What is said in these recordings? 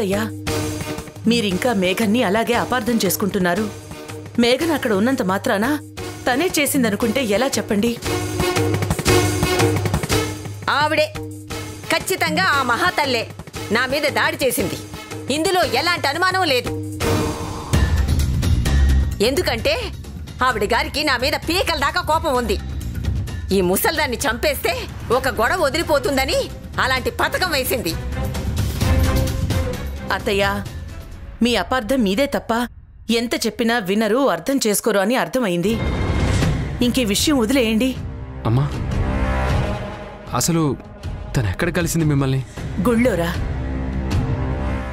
అత్తయ్య, మీరింకా మేఘన్ని అలాగే అపార్థం చేసుకుంటున్నారు. మేఘన్ అక్కడ ఉన్నంత మాత్రాన తనే చేసిందనుకుంటే ఎలా చెప్పండి? ఆవిడే ఖచ్చితంగా ఆ మహాతల్లే నా మీద దాడి చేసింది. ఇందులో ఎలాంటి అనుమానం లేదు. ఎందుకంటే ఆవిడ గారికి నా మీద పీకల దాకా కోపం ఉంది. ఈ ముసల్దాన్ని చంపేస్తే ఒక గొడవ వదిలిపోతుందని అలాంటి పథకం వేసింది. అత్తయ్య, మీ అపార్థం మీదే తప్ప ఎంత చెప్పినా వినరు, అర్థం చేసుకోరు అని అర్థమైంది. ఇంకే విషయం వదిలేయండి. అమ్మా, అసలు తనెక్కడ కలిసింది మిమ్మల్ని? గుళ్ళోరా.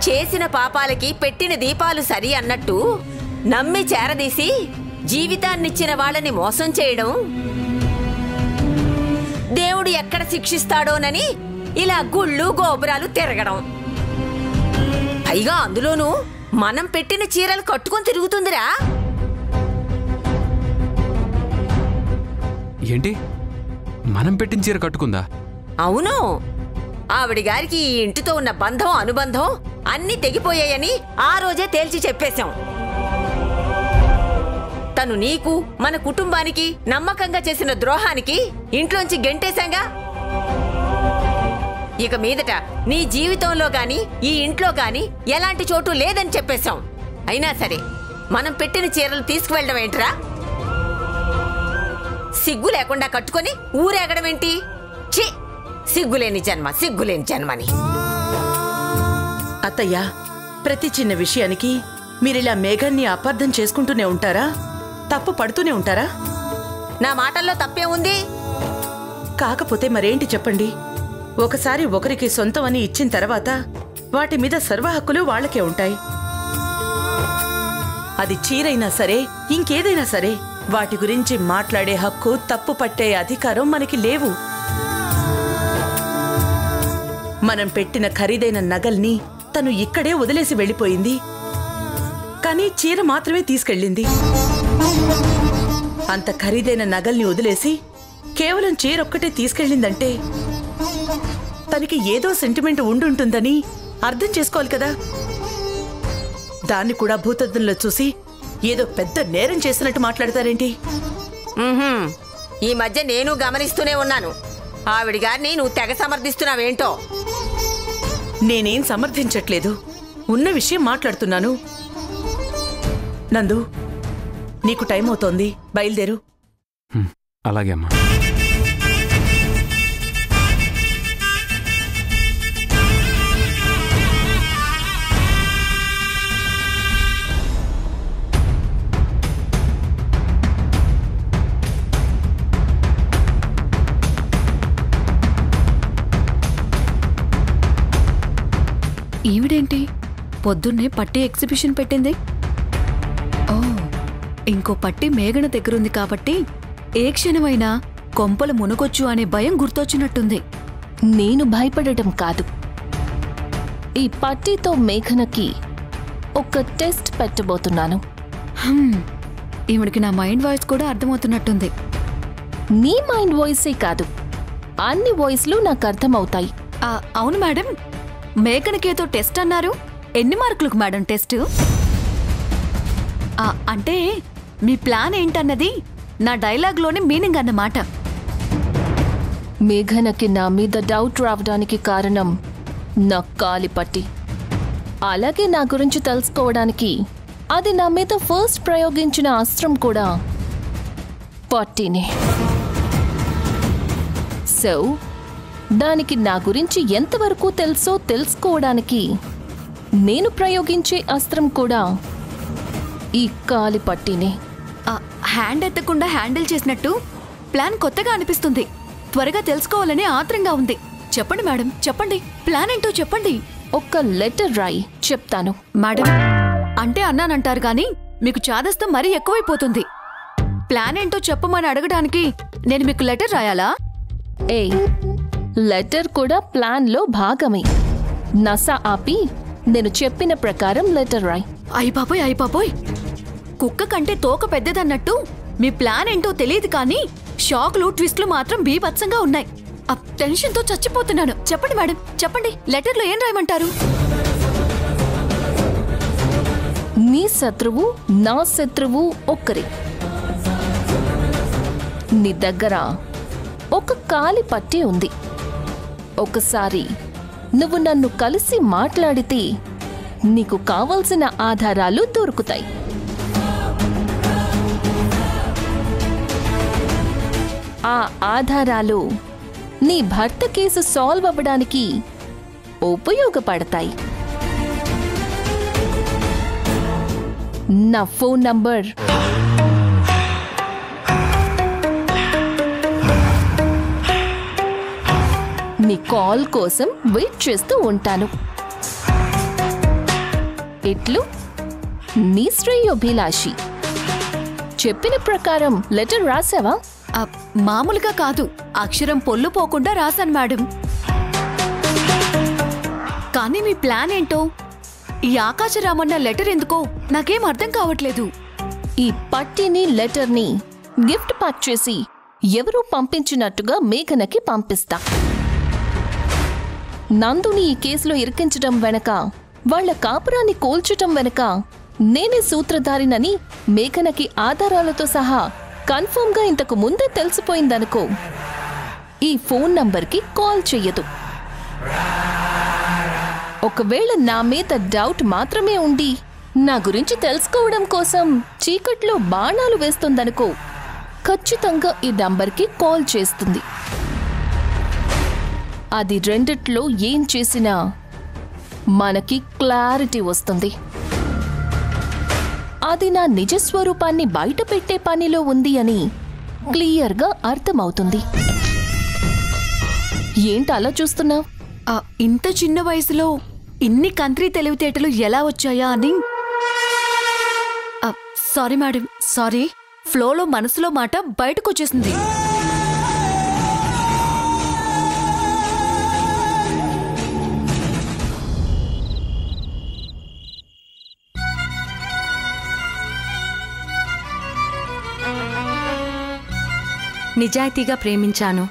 చేసిన పాపాలకి పెట్టిన దీపాలు సరి అన్నట్టు నమ్మి చేరదీసి జీవితాన్నిచ్చిన వాళ్ళని మోసం చేయడం, దేవుడు ఎక్కడ శిక్షిస్తాడోనని ఇలా గుళ్ళు గోపురాలు తిరగడం, పైగా అందులోనూ మనం పెట్టిన చీరలు కట్టుకొని తిరుగుతుందిరా. ఏంటి, మనం పెట్టిన చీర కట్టుకుందా? అవును. ఆవిడ గారికి ఈ ఇంటితో ఉన్న బంధం అనుబంధం అన్నీ తెగిపోయాయని ఆ రోజే తేల్చి చెప్పేశాం. తను నీకు మన కుటుంబానికి నమ్మకంగా చేసిన ద్రోహానికి ఇంట్లోంచి గెంటేశాంగా. ఇక మీదట నీ జీవితంలో గాని ఈ ఇంట్లో గాని ఎలాంటి చోటు లేదని చెప్పేశాం. అయినా సరే మనం పెట్టిన చీరలు తీసుకువెళ్ళడం ఏంట్రా? సిగ్గు లేకుండా కట్టుకొని ఊరేగడం ఏంటి? ఛీ, సిగ్గులేని జన్మ, సిగ్గులేని జన్మని. అత్తయ్య, ప్రతి చిన్న విషయానికి మీరిలా మేఘన్ని అపార్థం చేసుకుంటూనే ఉంటారా? తప్పు పడుతూనే ఉంటారా? నా మాటల్లో తప్పే ఉంది. కాకపోతే మరేంటి చెప్పండి? ఒకసారి ఒకరికి సొంతం అని ఇచ్చిన తర్వాత వాటి మీద సర్వ హక్కులు వాళ్ళకే ఉంటాయి. అది చీరైనా సరే ఇంకేదైనా సరే వాటి గురించి మాట్లాడే హక్కు, తప్పు పట్టే అధికారం మనకి లేవు. మనం పెట్టిన ఖరీదైన నగల్ని తను ఇక్కడే వదిలేసి వెళ్ళిపోయింది. కానీ చీర మాత్రమే తీసుకెళ్ళింది. అంత ఖరీదైన నగల్ని వదిలేసి కేవలం చీరొక్కటే తీసుకెళ్ళిందంటే తనకి ఏదో సెంటిమెంట్ ఉండుంటుందని అర్థం చేసుకోవాలి కదా. దాన్ని కూడా భూతద్దంలో చూసి ఏదో పెద్ద నేరం చేసినట్టు మాట్లాడతారేంటి? ఈ మధ్య నేను గమనిస్తూనే ఉన్నాను. ఆవిడ గారిని నువ్వు తెగ సమర్థిస్తున్నావేంటో. నేనేం సమర్థించట్లేదు, ఉన్న విషయం మాట్లాడుతున్నాను. నందు, నీకు టైం అవుతోంది, బయలుదేరు. అలాగే అమ్మా. ఈవిడేంటి పొద్దున్నే పట్టి ఎగ్జిబిషన్ పెట్టింది? ఓ, ఇంకో పట్టి మేఘన దగ్గరుంది కాబట్టి ఏ క్షణమైనా కొంపలు మునగొచ్చు అనే భయం గుర్తొచ్చినట్టుంది. నేను భయపడటం కాదు, ఈ పట్టీతో మేఘనకి ఒక టెస్ట్ పెట్టబోతున్నాను. ఈవిడికి నా మైండ్ వాయిస్ కూడా అర్థమవుతున్నట్టుంది. నీ మైండ్ వాయిసే కాదు, అన్ని వాయిస్లు నాకు అర్థమవుతాయి. అవును మేడం, మేఘనకేదో టెస్ట్ అన్నారు. ఎన్ని మార్కులకు మేడం టెస్ట్? అంటే మీ ప్లాన్ ఏంటన్నది నా డైలాగ్లోనే మీనింగ్ అన్నమాట. మేఘనకి నా మీద డౌట్ రావడానికి కారణం నా కాలి పట్టి. అలాగే నా గురించి తెలుసుకోవడానికి అది నా మీద ఫస్ట్ ప్రయోగించిన అస్త్రం కూడా పట్టీనే. సో దానికి నా గురించి ఎంతవరకు తెలుసో తెలుసుకోవడానికి నేను ప్రయోగించే అస్త్రం కూడా ఈ కాలి పట్టీనే. హ్యాండ్ ఎత్తకుండా హ్యాండిల్ చేసినట్టు ప్లాన్ కొత్తగా అనిపిస్తుంది. త్వరగా తెలుసుకోవాలని ఆత్రంగా ఉంది. చెప్పండి మేడం, చెప్పండి, ప్లాన్ ఏంటో చెప్పండి. ఒక్క లెటర్ రాయి, చెప్తాను. మేడం, అంటే అన్నానంటారు కానీ మీకు చాదస్తం మరీ ఎక్కువైపోతుంది. ప్లాన్ ఏంటో చెప్పమని అడగడానికి నేను మీకు లెటర్ రాయాలా? లెటర్ కూడా ప్లాన్లో భాగమే. నస ఆపి నేను చెప్పిన ప్రకారం లెటర్ రాయ్. అయిపోయి అయిపోయి, కుక్క కంటే తోక పెద్దదన్నట్టు మీ ప్లాన్ ఏంటో తెలియదు కానీ షాక్లు ట్విస్ట్లు మాత్రం బీభత్సంగా ఉన్నాయి. టెన్షన్తో చచ్చిపోతున్నాను. చెప్పండి మేడం, చెప్పండి, లెటర్లో ఏం రాయమంటారు? నీ శత్రువు నా శత్రువు ఒక్కరే. నీ దగ్గర ఒక కాలి పట్టి ఉంది. ఒకసారి నువ్వు నన్ను కలిసి మాట్లాడితే నీకు కావలసిన ఆధారాలు దొరుకుతాయి. ఆ ఆధారాలు నీ భర్త కేసు సాల్వ్ అవ్వడానికి ఉపయోగపడతాయి. నా ఫోన్ నంబర్ నీ కాల్ కోసం వెయిట్ చేస్తూ ఉంటాను. ఇట్లు నీ శ్రేయోభిలాషి. చెప్పిన ప్రకారం లెటర్ రాసావా? మామూలుగా కాదు, అక్షరం పొల్లు పోకుండా రాశాను మేడం. కానీ మీ ప్లాన్ ఏంటో, ఈ ఆకాశరామన్న లెటర్ ఎందుకో నాకేం అర్థం కావట్లేదు. ఈ పట్టిని లెటర్ని గిఫ్ట్ ప్యాక్ చేసి ఎవరూ పంపించినట్టుగా మేఘనకి పంపిస్తా. నందుని ఈ కేసులో ఇరికించడం వెనక, వాళ్ల కాపురాన్ని కోల్చటం వెనక నేనే సూత్రధారినని మేఘనకి ఆధారాలతో సహా కన్ఫర్మ్ గా ఇంతకు ముందే తెలిసిపోయిందనుకో, ఈ ఫోన్ నంబర్కి కాల్ చెయ్యదు. ఒకవేళ నా మీద డౌట్ మాత్రమే ఉండి నా గురించి తెలుసుకోవడం కోసం చీకట్లో బాణాలు వేస్తుందనుకో, ఖచ్చితంగా ఈ నంబర్కి కాల్ చేస్తుంది. అది రెండిట్లో ఏం చేసినా మనకి క్లారిటీ వస్తుంది. అది నా నిజస్వరూపాన్ని బయట పెట్టే పనిలో ఉంది అని క్లియర్గా అర్థమవుతుంది. ఏంటి అలా చూస్తున్నావు? ఇంత చిన్న వయసులో ఇన్ని కంత్రీ తెలివితేటలు ఎలా వచ్చాయా అని. Sorry madam, sorry. ఫ్లోలో మనసులో మాట బయటకొచ్చేసింది. నిజాయితీగా ప్రేమించాను.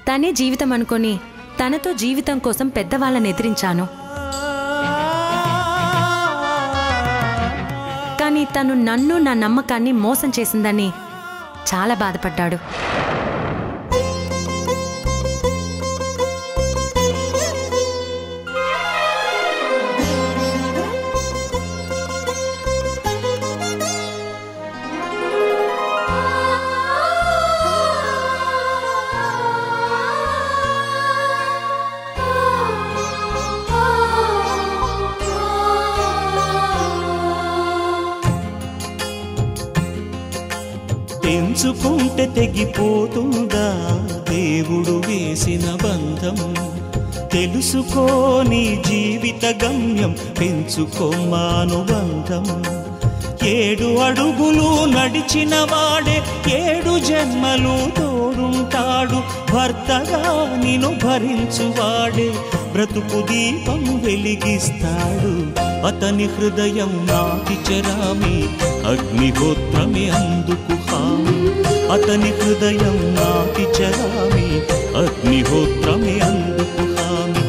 తనే జీవితం అనుకొని తనతో జీవితం కోసం పెద్దవాళ్ళని ఎదిరించాను. కానీ తను నన్ను, నా నమ్మకాన్ని మోసం చేసిందని చాలా బాధపడ్డాడు. తెంచుకుంటే తెగిపోతుందా దేవుడు వేసిన బంధం? తెలుసుకోని జీవిత గమ్యం, పెంచుకోమానుబంధం. 7 అడుగులు నడిచిన వాడే 7 జన్మలు తోడుంటాడు. భర్తగా నిన్ను భరించువాడే బ్రతుకు దీపం వెలిగిస్తాడు. అతని హృదయం నాటి చరామి, అగ్నిహోత్రమే అందుకు హామీ. అతని హృదయం నాటి చరామి, అగ్నిహోత్రమే అందుకు హామీ.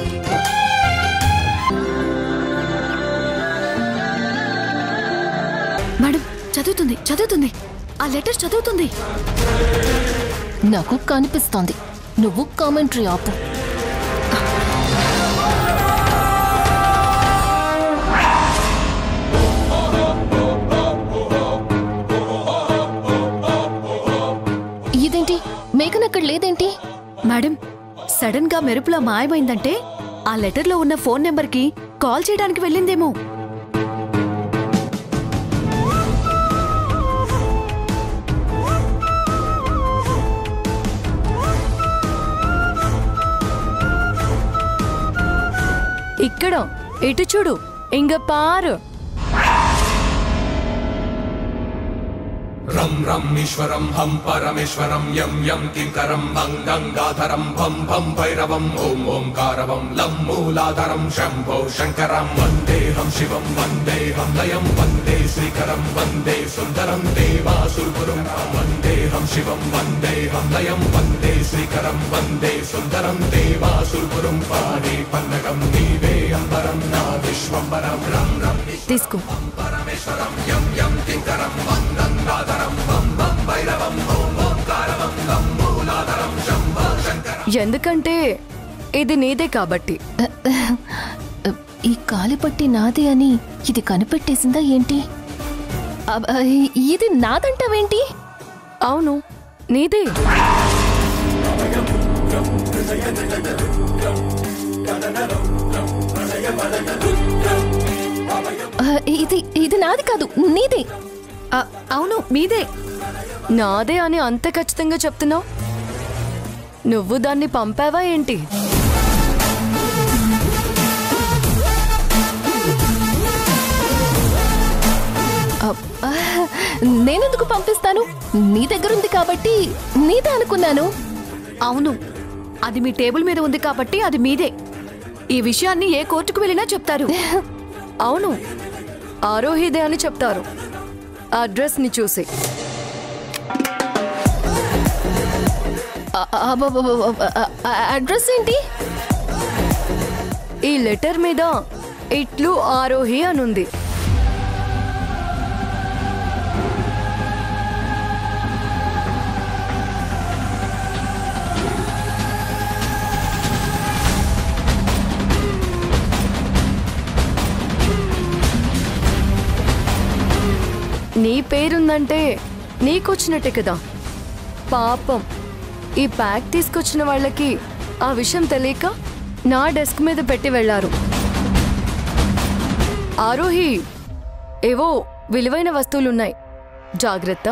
మేడం చదువుతుంది. ఆ లెటర్ చదువుతుంది. నాకు కనిపిస్తోంది. నువ్వు కామెంటరీ ఆపు. ఇదేంటి, మేఘన అక్కడ లేదేంటి? మేడం, సడన్ గా మెరుపులా మాయమైందంటే ఆ లెటర్లో ఉన్న ఫోన్ నెంబర్కి కాల్ చేయడానికి వెళ్ళిందేమో. ఇక్కడ ఇటు చూడు, ఇంగ పారు. రం రం ఈశ్వరం హం పరమేశ్వరం యం యం కింకరం భం గంగాధరం భం భం భైరవం ఓం ఓంకారవం లం మూలాధరం శంభో శంకరం వందేహం శివం వందేహం లయం వందే శ్రీకరం వందే సుందరం దేవాసురపురం వందేహం శివం వందేహం లయం వందే శ్రీకరం వందే సుందరం దేవాసురపురం పాడే పన్నగం నీవే అంబరం నా విశ్వంబరం రం రం తీసుకో. పరమేశ్వరం యం యం కింకరం గంగాధరం భం భం భైరవం ఓం ఓంకారవం లం మూలాధరం శంభో శంకరం. ఎందుకంటే ఇది నీదే కాబట్టి. ఈ కాలిపట్టి నాదే అని ఇది కనిపెట్టేసిందా ఏంటి? ఇది నాదంటావేంటి? అవును, నీదే. ఇది నాది కాదు, నీదే. అవును, మీదే. నాదే అని అంత ఖచ్చితంగా చెప్తున్నావు. నువ్వు దాన్ని పంపావా ఏంటి? నేనెందుకు పంపిస్తాను? నీ దగ్గరుంది కాబట్టి నీదే అనుకున్నాను. అవును, అది మీ టేబుల్ మీద ఉంది కాబట్టి అది మీదే. ఈ విషయాన్ని ఏ కోర్టుకు వెళ్ళినా చెప్తారు. అవును, ఆరోహిదే అని చెప్తారు అడ్రస్ ని చూసి. అడ్రస్ ఏంటి? ఈ లెటర్ మీద ఇట్లు ఆరోహి అనుంది. నీ పేరుందంటే నీకొచ్చినట్టే కదా. పాపం, ఈ ప్యాక్ తీసుకొచ్చిన వాళ్ళకి ఆ విషయం తెలియక నా డెస్క్ మీద పెట్టి వెళ్లారు. ఆరోహి, ఏవో విలువైన వస్తువులున్నాయి, జాగ్రత్త.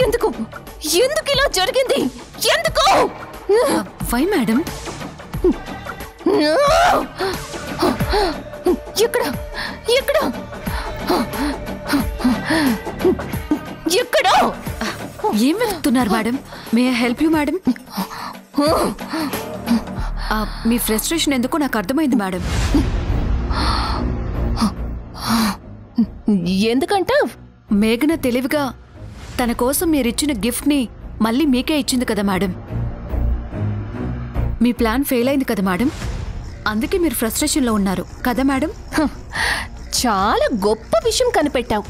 ఎందుకు ఎందుకు ఇలా జరిగింది? ఎందుకు? Why madam? ఎక్కడ ఎక్కడ ఎక్కడ? ఏం వెతుకుతున్నారు madam? May I help you madam? మీ ఫ్రస్ట్రేషన్ ఎందుకో నాకు అర్థమైంది మేడం. ఎందుకంట? మేఘన తెలివిగా తన కోసం మీరిచ్చిన గిఫ్ట్ని మళ్ళీ మీకే ఇచ్చింది కదా మేడం. మీ ప్లాన్ ఫెయిల్ అయింది కదా మేడం. అందుకే మీరు ఫ్రస్ట్రేషన్లో ఉన్నారు కదా మేడం. చాలా గొప్ప విషయం కనిపెట్టావు.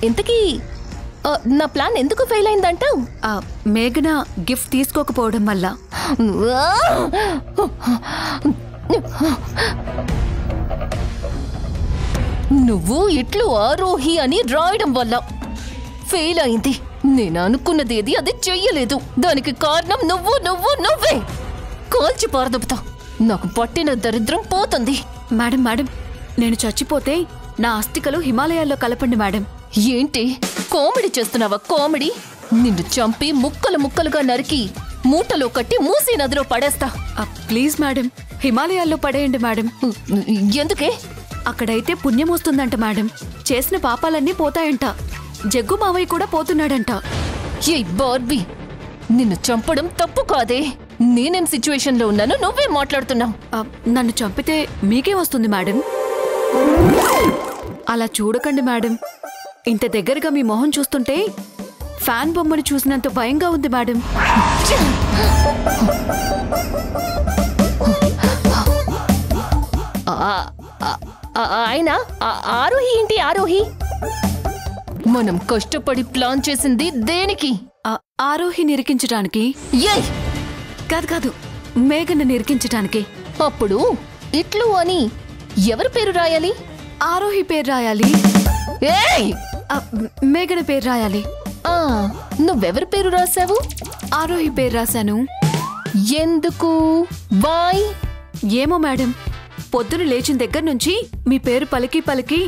ఇంతకీ నా ప్లాన్ ఎందుకు ఫెయిల్ అయిందంటావు? మేఘన గిఫ్ట్ తీసుకోకపోవడం వల్ల. నువ్వు ఇట్లు ఆరోహి అని రాయడం వల్ల ఫెయిల్ అయింది. నేను అనుకున్నది ఏది అది చెయ్యలేదు. దానికి కారణం నువ్వు నువ్వు నువ్వే. కాల్చి పారదొబ్బుతా. నాకు పట్టిన దరిద్రం పోతుంది. మేడం మేడం, నేను చచ్చిపోతే నా అస్థికలు హిమాలయాల్లో కలపండి మేడం. ఏంటి కామెడీ చేస్తున్నావా? కామెడీ? నిన్ను చంపి ముక్కలు ముక్కలుగా నరికి మూటలో కట్టి మూసీ నదిలో పడేస్తా. ప్లీజ్ మేడం, హిమాలయాల్లో పడేయండి మేడం. ఎందుకే? అక్కడైతే పుణ్యం వస్తుందంట మేడం. చేసిన పాపాలన్నీ పోతాయంట. జగ్గు మావయ్య కూడా పోతున్నాడంట. ఏ బార్బీ, నిన్ను చంపడం తప్పు కాదే. నేనేం సిచ్యువేషన్ లో ఉన్నాను నువ్వే మాట్లాడుతున్నావు. నన్ను చంపితే మీకే వస్తుంది మేడం. అలా చూడకండి మేడం. ఇంత దగ్గరగా మీ మొహం చూస్తుంటే ఫ్యాన్ బొమ్మను చూసినంత భయంగా ఉంది మేడం. ఆయన ఆరోహి ఏంటి? ఆరోహి మనం కష్టపడి ప్లాన్ చేసింది దేనికి? ఆరోహి నిరికించడానికి. కాదు కాదు, మేఘన నిరికించడానికి. అప్పుడు ఇట్లు అని ఎవరి పేరు రాయాలి? ఆరోహి పేరు రాయాలి. మేఘన పేరు రాయాలి. నువ్వెవరి పేరు రాసావు? ఆరోహి పేరు రాశాను. ఎందుకు? వై? ఏమో మేడం, పొద్దున లేచిన దగ్గర నుంచి మీ పేరు పలికి పలికి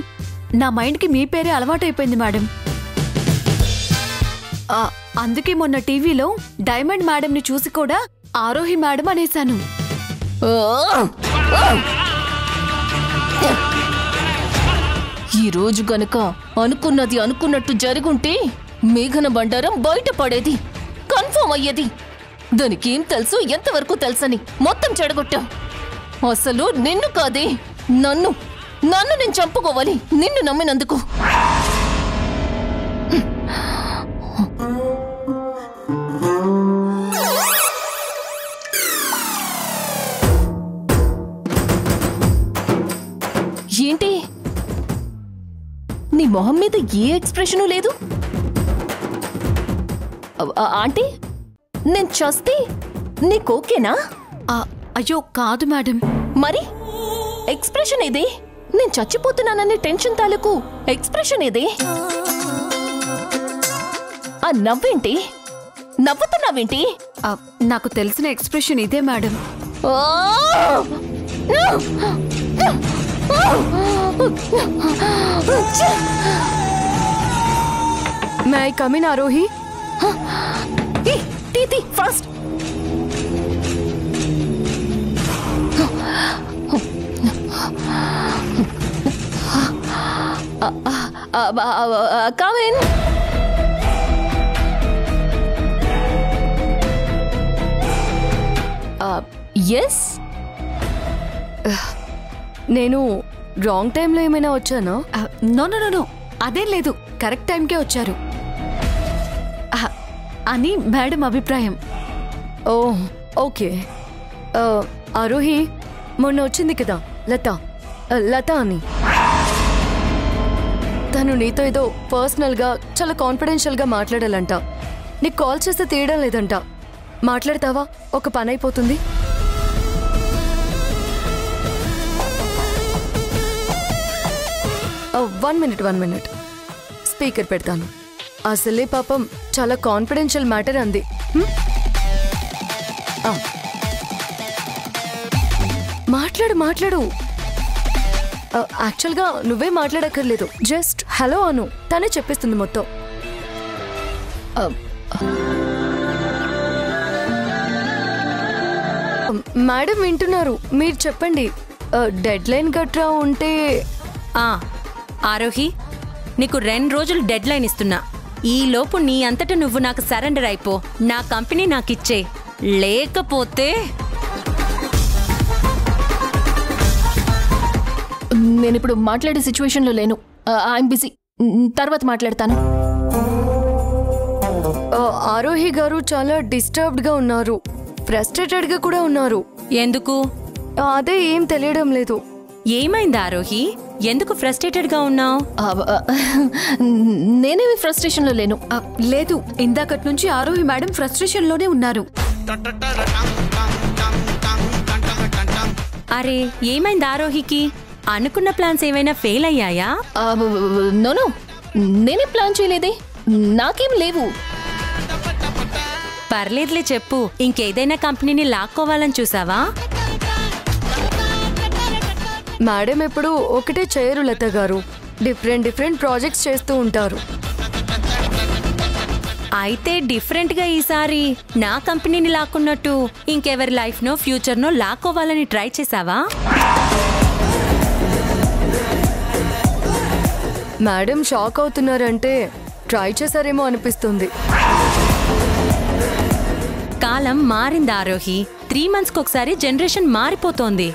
నా మైండ్కి మీ పేరే అలవాటైపోయింది మేడం. అందుకే మొన్న టీవీలో డైమండ్ మేడంని చూసి కూడా ఆరోహి మేడం అనేశాను. ఈ రోజు గనుక అనుకున్నది అనుకున్నట్టు జరుగుంటే మేఘన బండారం బయటపడేది, కన్ఫర్మ్ అయ్యేది. దానికి ఏం తెలుసు, ఎంతవరకు తెలుసని మొత్తం చెడగొట్టావు. అసలు నిన్ను కాదే, నన్ను నేను చంపుకోవాలి నిన్ను నమ్మినందుకు. ఏంటి నీ మొహం మీద ఏ ఎక్స్ప్రెషను లేదు? ఆంటీ, నేను చస్తే నీకోకేనా? అయ్యో కాదు మేడం. మరి ఎక్స్ప్రెషన్ ఏదే? నేను చచ్చిపోతున్నాననే టెన్షన్ తాలూకు ఎక్స్ప్రెషన్ ఏదే? ఆ నవ్వేంటి? నవ్వుతున్నావేంటి? నాకు తెలిసిన ఎక్స్ప్రెషన్ ఇదే madam. May I come in Aarohi? టీ ఫాస్ట్. Come in. Yes. నేను రాంగ్ టైంలో ఏమైనా వచ్చానా? నో నో నో, అదేం లేదు, కరెక్ట్ టైంకే వచ్చారు అని మేడం అభిప్రాయం. ఓ ఓకే. ఆరోహి మొన్న వచ్చింది కదా లత అని, తను నీతో ఏదో పర్సనల్గా చాలా కాన్ఫిడెన్షియల్గా మాట్లాడాలంట. నీకు కాల్ చేస్తే తీయడం లేదంట. మాట్లాడతావా? ఒక పని అయిపోతుంది. వన్ మినిట్ స్పీకర్ పెడతాను. అసలే పాపం చాలా కాన్ఫిడెన్షియల్ మ్యాటర్ అంది. మాట్లాడు. యాక్చువల్గా నువ్వే మాట్లాడక్కర్లేదు, జస్ట్ హలో అను, తనే చెప్పేస్తుంది మొత్తం. మేడం వింటున్నారు, మీరు చెప్పండి. డెడ్ లైన్ గట్రా ఉంటే. ఆరోహి, నీకు 2 రోజులు డెడ్ లైన్ ఇస్తున్నా. ఈ లోపు నీ అంతటా నువ్వు నాకు సరెండర్ అయిపో, నా కంపెనీ నాకిచ్చే. లేకపోతే నేనిప్పుడు మాట్లాడే సిచ్యువేషన్లో లేను. ఐఎమ్ బిజీ, తర్వాత మాట్లాడతాను. ఆరోహి గారు చాలా డిస్టర్బ్డ్గా ఉన్నారు, ఫ్రస్ట్రేటెడ్గా కూడా ఉన్నారు. ఎందుకు? అదే ఏం తెలియడం లేదు. ఏమైంది ఆరోహి? ఎందుకు ఫ్రస్ట్రేటెడ్గా ఉన్నావు? నేనేమి ఫ్రస్ట్రేషన్లో లేను. లేదు, ఇందాకటి నుంచి ఆరోహి మేడం ఫ్రస్ట్రేషన్లోనే ఉన్నారు. అరే ఏమైంది ఆరోహికి? అనుకున్న ప్లాన్స్ ఏమైనా ఫెయిల్ అయ్యాయా? నో, నేనే ప్లాన్ చేయలేదే, నాకేం లేవు. పర్లేదులే చెప్పు. ఇంకేదైనా కంపెనీని లాక్కోవాలని చూసావా? మేడం ఎప్పుడు ఒకటే చేయరు లత గారు, డిఫరెంట్ ప్రాజెక్ట్స్ చేస్తూ ఉంటారు. అయితే డిఫరెంట్గా ఈసారి నా కంపెనీని లాక్కున్నట్టు ఇంకెవరి లైఫ్నో ఫ్యూచర్నో లాక్కోవాలని ట్రై చేసావా? మేడం షాక్ అవుతున్నారంటే ట్రై చేశారేమో అనిపిస్తుంది. కాలం మారింది ఆరోహి. 3 monthsకి ఒకసారి జనరేషన్ మారిపోతోంది.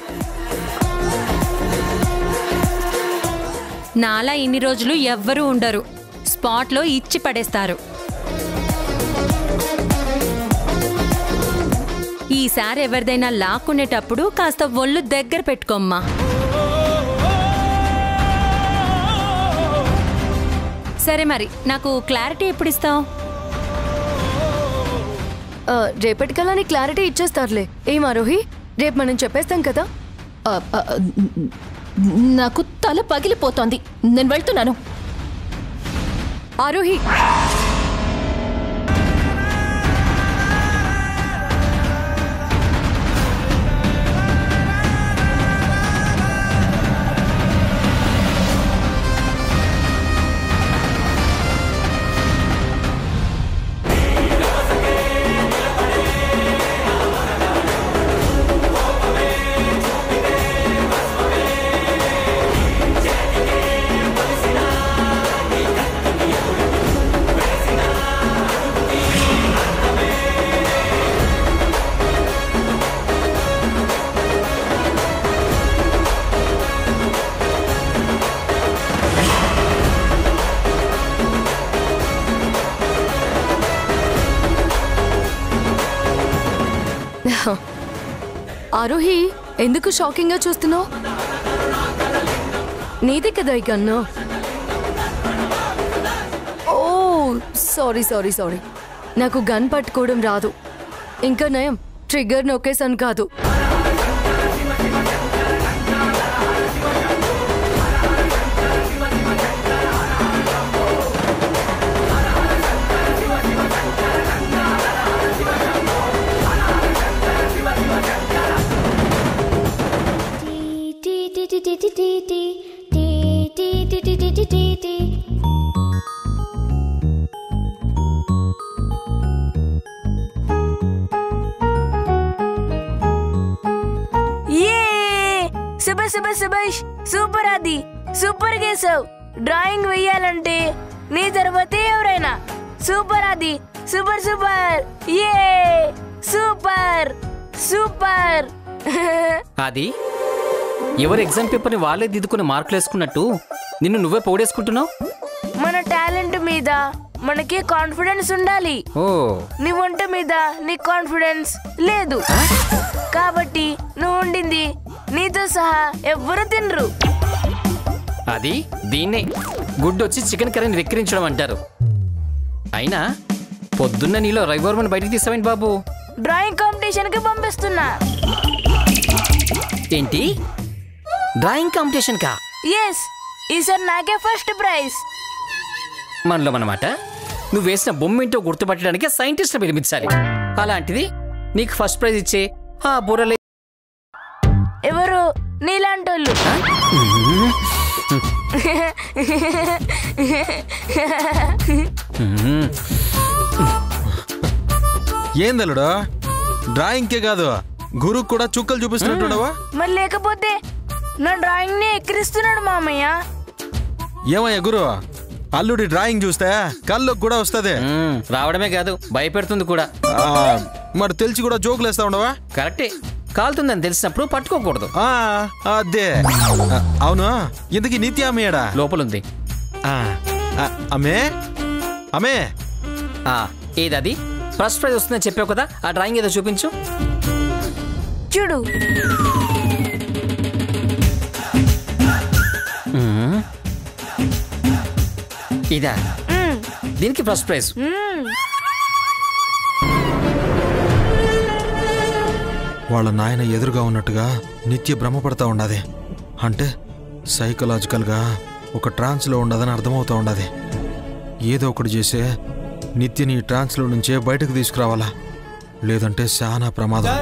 నాలా ఇన్ని రోజులు ఎవ్వరూ ఉండరు, స్పాట్లో ఇచ్చి పడేస్తారు. ఈసారి ఎవరిదైనా లాక్కునేటప్పుడు కాస్త ఒళ్ళు దగ్గర పెట్టుకోమ్మా. సరే మరి నాకు క్లారిటీ ఎప్పుడు ఇస్తావు? రేపటికల్లా నీ క్లారిటీ ఇచ్చేస్తారులే. ఏం ఆరోహి, రేపు మనం చెప్పేస్తాం కదా. నాకు తల పగిలిపోతోంది, నేను వెళ్తున్నాను. ఆరోహి, ఆరోహి, ఎందుకు షాకింగ్ గా చూస్తున్నావు? నీదే కదా ఈ గన్ను. ఓ సారీ సారీ సారీ, నాకు గన్ పట్టుకోవడం రాదు. ఇంకా నయం, ట్రిగ్గర్ నొక్కేసాను కాదు. సుభాష్, సూపర్ ఆది, సూపర్ గేసావు. డ్రాయింగ్ వెయ్యాలంటే నీ తర్వాతే ఎవరైనా. సూపర్ ఆది, సూపర్ సూపర్. ఏ సూపర్ సూపర్. అది ఎవరు ఎగ్జామ్ పేపర్ ని వాళ్ళే దిద్దుకుని మార్కులు వేసుకున్నట్టు నిన్ను నువ్వే పొగిడేసుకుంటున్నావు. మన టాలెంట్ మీద మనకి కాన్ఫిడెన్స్ ఉండాలి. నీ వంట మీద నీ కాన్ఫిడెన్స్ లేదు కాబట్టి నువ్వు వండింది నీతో సహా ఎవ్వరు తినరు. అది దీన్నే గుడ్డొచ్చి చికెన్ కర్రీని వెక్కిరించడం అంటారు. అయినా పొద్దున్న నీలో రవివర్మని బయటికి తీసావేంటి బాబు? డ్రాయింగ్ కాంపిటీషన్ కి పంపిస్తున్నా. ఏంటి, డ్రాయింగ్ కాంపిటీషన్ కా? ఎస్, ఈసారి నాకే ఫస్ట్ ప్రైజ్. మనలో మనమాట నువ్వు వేసిన బొమ్మ ఏంటో గుర్తుపట్టడానికి సైంటిస్ట్ పిలిపించాలి. అలాంటిది నీకు ఫస్ట్ ప్రైజ్ ఇచ్చే ఆ బుర్రలే ఎవరు? నీలాంటోళ్ళు. ఏందలుడా, డ్రాయింగ్ కే కాదు గురు కూడా చుక్కలు చూపిస్తున్నట్టున్నావా? మరి లేకపోతే నా డ్రాయింగ్ ని ఎక్కిరిస్తున్నాడు మామయ్య. ఏమయ్యా గురు, అల్లుడి డ్రాయింగ్ చూస్తే కళ్ళకు కూడా వస్తుంది. రావడమే కాదు భయపెడుతుంది కూడా. మరి తెలిసి కూడా జోకులు వేస్తా ఉండవా? కరెక్టే, కాలుతుందని తెలిసినప్పుడు పట్టుకోకూడదు. అదే. అవును, ఇంతకీ నిత్య అమ్మేడా? లోపలుంది. అమ్మే అమ్మే, ఏదది ఫస్ట్ ప్రైజ్ వస్తుందని చెప్పావు కదా, ఆ డ్రాయింగ్ ఏదో చూపించు. చూడు. ఇదా? దీనికి ఫస్ట్ ప్రైజ్. వాళ్ళ నాయన ఎదురుగా ఉన్నట్టుగా నిత్య భ్రమపడతా ఉండదు. అంటే సైకలాజికల్గా ఒక ట్రాన్స్లో ఉండదని అర్థమవుతా ఉండదు. ఏదో ఒకటి చేసే నిత్యని ట్రాన్స్లో నుంచే బయటకు తీసుకురావాలా, లేదంటే చాలా ప్రమాదం.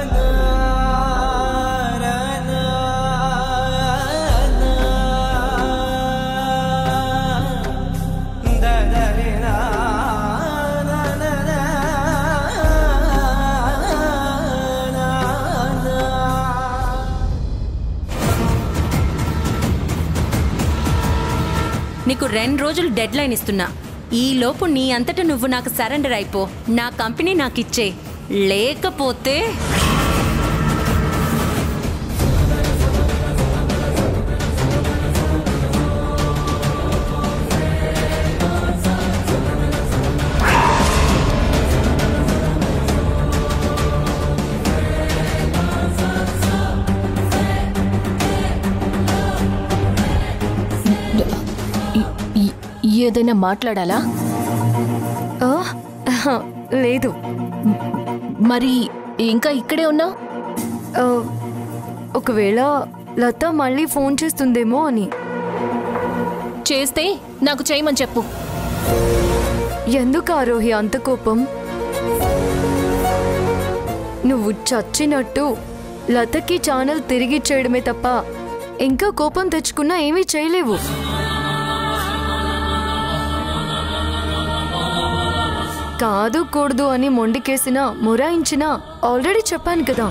నీకు 2 రోజులు డెడ్ లైన్ ఇస్తున్నా. ఈ లోపు నీ అంతటా నువ్వు నాకు సరెండర్ అయిపో. నా కంపెనీ నాకు ఇచ్చే, లేకపోతే ఏదైనా మాట్లాడాలా? లేదు. మరి ఇంకా ఇక్కడే ఉన్నావు? ఒకవేళ లత మళ్ళీ ఫోన్ చేస్తుందేమో అని. చేస్తే నాకు చేయమని చెప్పు. ఎందుకు ఆరోహి అంత కోపం? నువ్వు చచ్చినట్టు లతకి ఛానల్ తిరిగిచ్చేయడమే తప్ప ఇంకా కోపం తెచ్చుకున్నా ఏమీ చేయలేవు. కాదు కూడదు అని మొండికేసినా మొరాయించినా ఆల్రెడీ చెప్పాను కదా,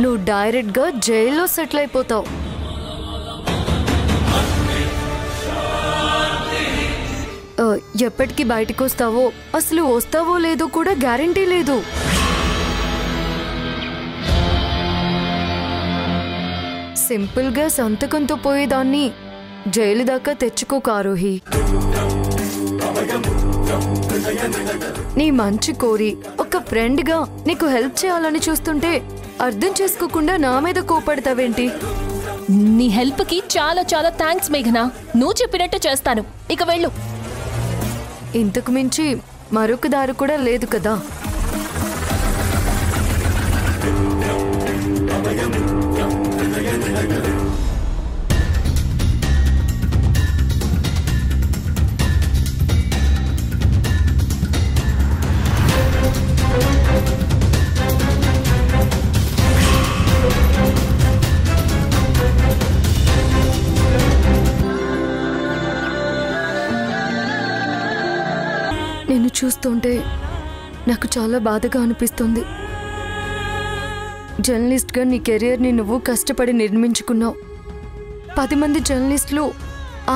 నువ్వు డైరెక్ట్గా జైల్లో సెటిల్ అయిపోతావు. ఎప్పటికి బయటకు వస్తావో, అసలు వస్తావో లేదో కూడా గ్యారంటీ లేదు. సింపుల్గా సంతకంతో పోయేదాన్ని జైలు దాకా తెచ్చుకోకు ఆరోహి. నీ మంచి కోరి ఒక ఫ్రెండ్గా నీకు హెల్ప్ చేయాలని చూస్తుంటే అర్థం చేసుకోకుండా నా మీద కోపడతావేంటి? నీ హెల్ప్కి చాలా చాలా థ్యాంక్స్ మేఘనా. నువ్వు చెప్పినట్టు చేస్తాను. ఇక వెళ్ళు. ఇంతకు మించి మరొక దారి కూడా లేదు కదా. నిన్ను చూస్తుంటే నాకు చాలా బాధగా అనిపిస్తుంది. జర్నలిస్ట్గా నీ కెరియర్ని నువ్వు కష్టపడి నిర్మించుకున్నావు. 10 మంది జర్నలిస్టులు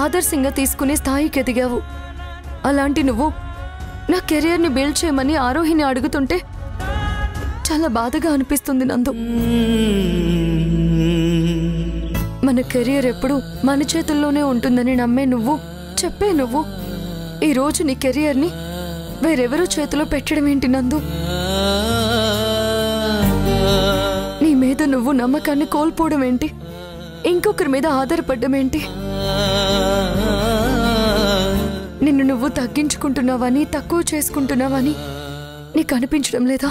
ఆదర్శంగా తీసుకునే స్థాయికి ఎదిగావు. అలాంటి నువ్వు నా కెరియర్ని బిల్డ్ చేయమని ఆరోహిని అడుగుతుంటే చాలా బాధగా అనిపిస్తుంది నందు. మన కెరియర్ ఎప్పుడు మన చేతుల్లోనే ఉంటుందని నమ్మే నువ్వు, చెప్పే నువ్వు ఈరోజు నీ కెరియర్ని వేరెవరో చేతిలో పెట్టడం ఏంటి నందు? నీ మీద నువ్వు నమ్మకాన్ని కోల్పోవడం ఏంటి? ఇంకొకరి మీద ఆధారపడడం ఏంటి? నిన్ను నువ్వు తగ్గించుకుంటున్నావని, తక్కువ చేసుకుంటున్నావని నీకు అనిపించడం లేదా?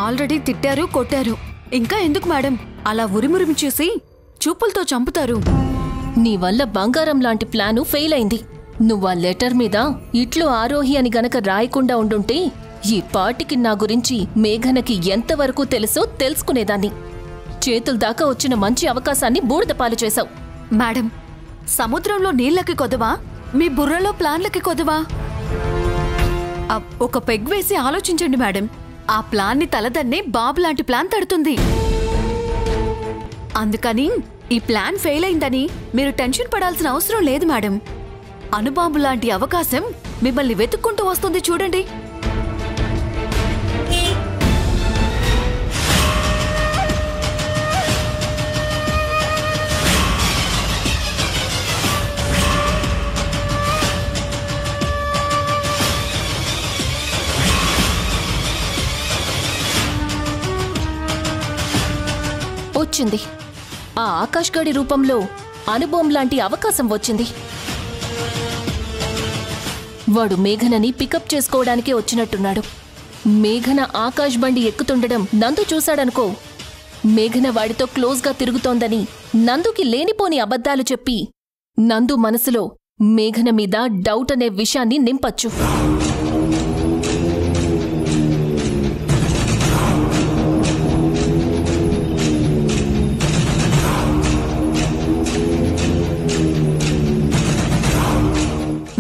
ఆల్రెడీ తిట్టారు, కొట్టారు. ఇంకా ఎందుకు మేడం అలా ఉరిమురిమి చూసి చూపులతో చంపుతారు? నీ వల్ల బంగారం లాంటి ప్లాను ఫెయిల్ అయింది. నువ్వు ఆ లెటర్ మీద ఇట్లు ఆరోహి అని గనక రాయకుండా ఉండుంటే ఈ పాటికి నా గురించి మేఘనకి ఎంతవరకు తెలుసో తెలుసుకునేదాన్ని. చేతుల దాకా వచ్చిన మంచి అవకాశాన్ని బూడిదపాలు చేశావు. మేడం, సముద్రంలో నీళ్ళకి కొదవా, మీ బుర్రలో ప్లాన్లకి కొదవా? ఒక పెగ్ వేసి ఆలోచించండి మేడం. ఆ ప్లాన్ని తలదన్నే బాబు లాంటి ప్లాన్ తడుతుంది. అందుకని ఈ ప్లాన్ ఫెయిల్ అయిందని మీరు టెన్షన్ పడాల్సిన అవసరం లేదు మేడం. అణుబాంబు లాంటి అవకాశం మిమ్మల్ని వెతుక్కుంటూ వస్తుంది చూడండి. వచ్చింది. ఆ ఆకాష్ గడి రూపంలో అణుబాంబ్ లాంటి అవకాశం వచ్చింది. వాడు మేఘనని పికప్ చేసుకోవడానికే వచ్చినట్టున్నాడు. మేఘన ఆకాష్ బండి ఎక్కుతుండడం నందు చూశాడనుకో, మేఘన వాడితో క్లోజ్గా తిరుగుతోందని నందుకి లేనిపోని అబద్ధాలు చెప్పి నందు మనసులో మేఘన మీద డౌట్ అనే విషయాన్ని నింపచ్చు.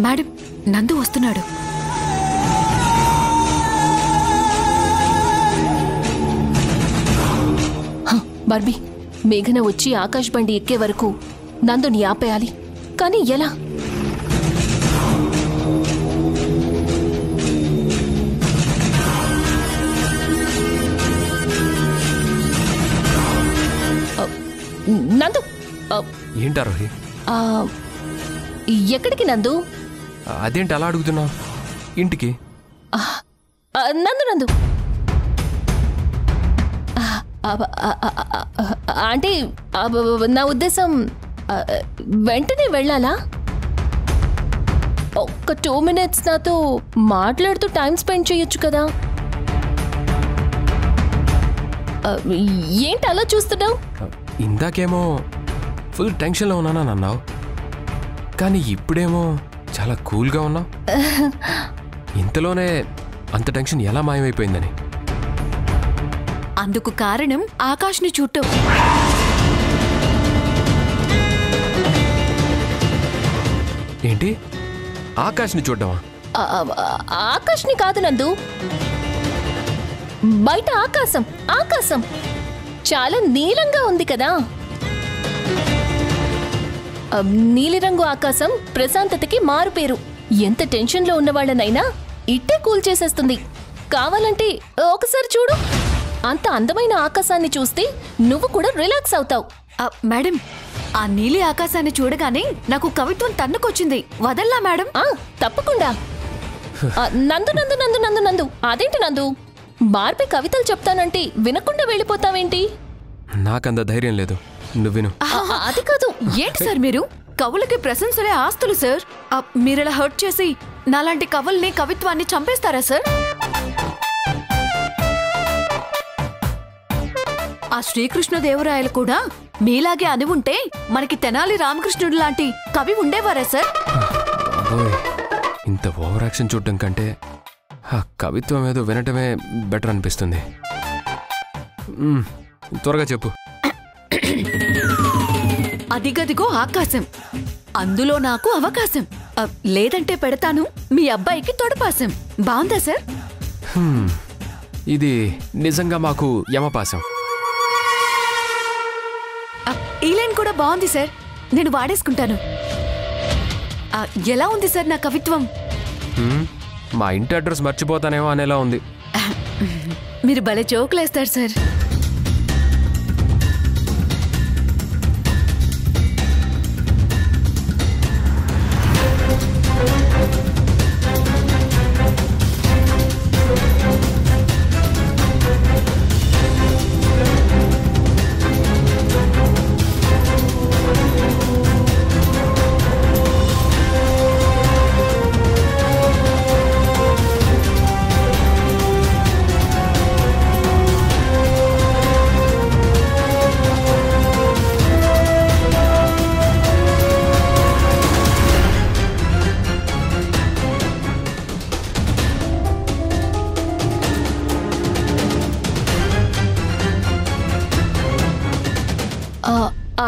మేడం, నందు వస్తున్నాడు. బార్బీ, మేఘన వచ్చి ఆకాష్ బండి ఎక్కే వరకు నందుని ఆపేయాలి. కానీ ఎలా? నందు, ఏంటారోహి? ఎక్కడికి నందు? అదేంటి అలా అడుగుతున్నావు? ఇంటికి. నందు నందు అంటే నా ఉద్దేశం వెంటనే వెళ్ళాలా? ఒక్క 2 minutes నాతో మాట్లాడుతూ టైం స్పెండ్ చేయొచ్చు కదా. ఏంటి అలా చూస్తున్నావు? ఇందాకేమో ఫుల్ టెన్షన్లో ఉన్నానని అన్నావు, కానీ ఇప్పుడేమో చాలా కూల్గా ఉన్నావు. ఇంతలోనే అంత టెన్షన్ ఎలా మాయమైపోయిందని? అందుకు కారణం ఆకాష్ని చూడటం. ఏంటి, ఆకాష్ని చూడ్డమా? ఆకాష్ని కాదు నందు, బయట ఆకాశం. ఆకాశం చాలా నీలంగా ఉంది కదా. నీలిరంగు ఆకాశం ప్రశాంతతకి మారుపేరు. ఎంత టెన్షన్లో ఉన్నవాళ్ళనైనా ఇట్టే కూల్ చేసేస్తుంది. కావాలంటే ఒకసారి చూడు. అంత అందమైన ఆకాశాన్ని చూస్తే నువ్వు కూడా రిలాక్స్ అవుతావు. మేడం, ఆ నీలి ఆకాశాన్ని చూడగానే నాకు కవిత్వం తన్నుకొచ్చింది. వదల్లా మేడం? తప్పకుండా. నందు నందు నందు నందు నందు అదేంటి నందు, బార్పై కవితలు చెప్తానంటే వినకుండా వెళ్ళిపోతావేంటి? నాకంత ధైర్యం లేదు, నువ్వు విను. అది కాదు. ఏంటి సార్ మీరు? కవులకి ప్రశంసలే ఆస్తులు సార్. మీరిలా హర్ట్ చేసి నాలాంటి కవుల్ని, కవిత్వాన్ని చంపేస్తారా సార్? ఆ శ్రీకృష్ణదేవరాయలు కూడా మీలాగే అని ఉంటే మనకి తెనాలి రామకృష్ణుడు లాంటి కవి ఉండేవారా సార్? ఇంత ఓవర్ యాక్షన్ చూడటం కంటే ఆ కవిత్వం ఏదో వినటమే బెటర్ అనిపిస్తుంది. త్వరగా చెప్పు. అదిగదిగో ఆకాశం, అందులో నాకు అవకాశం. లేదంటే పెడతాను మీ అబ్బాయికి తొడపాసం. బాగుందా సార్? ఇది నిజంగా మాకు యమపాసం. ఈ లైన్ కూడా బాగుంది సార్, నేను వాడేసుకుంటాను. ఎలా ఉంది సార్ నా కవిత్వం? మా ఇంటి అడ్రస్ మర్చిపోతానేమో అనేలా ఉంది. మీరు భలే జోకులేస్తారు సార్.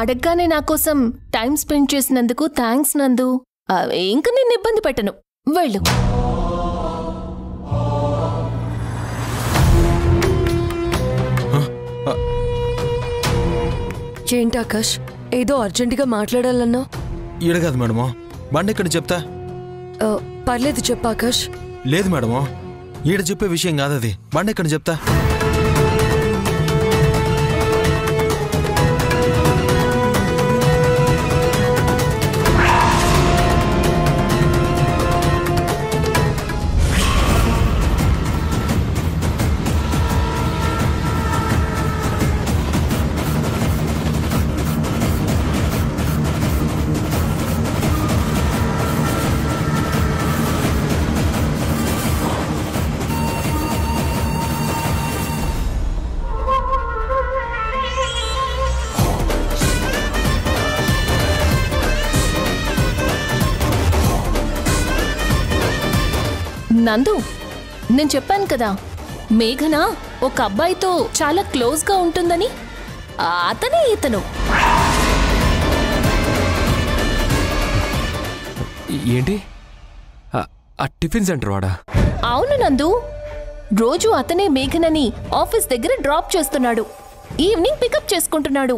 అడగ్గానే నా కోసం టైం స్పెండ్ చేసినందుకు థ్యాంక్స్ నందు. ఇంక నిన్ను ఇబ్బంది పెట్టను, వెళ్ళు. ఏంటి ఆకాష్, ఏదో అర్జెంటుగా మాట్లాడాలన్నా? ఈడ కాదు మేడమో, బండి ఎక్కడ చెప్తా. పర్లేదు చెప్పు ఆకాష్. లేదు మేడమో, ఈడ చెప్పే విషయం కాదు అది. బండి ఎక్కడ చెప్తా. నందు, నేను చెప్పాను కదా మేఘన ఒక అబ్బాయితో చాలా క్లోజ్గా ఉంటుందని. అతనే ఇతను. ఏంటి, ఆ టిఫిన్ సెంటర్ వాడా? అవును నందు, రోజు అతనే మేఘనని ఆఫీస్ దగ్గర డ్రాప్ చేస్తున్నాడు, ఈవినింగ్ పికప్ చేసుకుంటున్నాడు.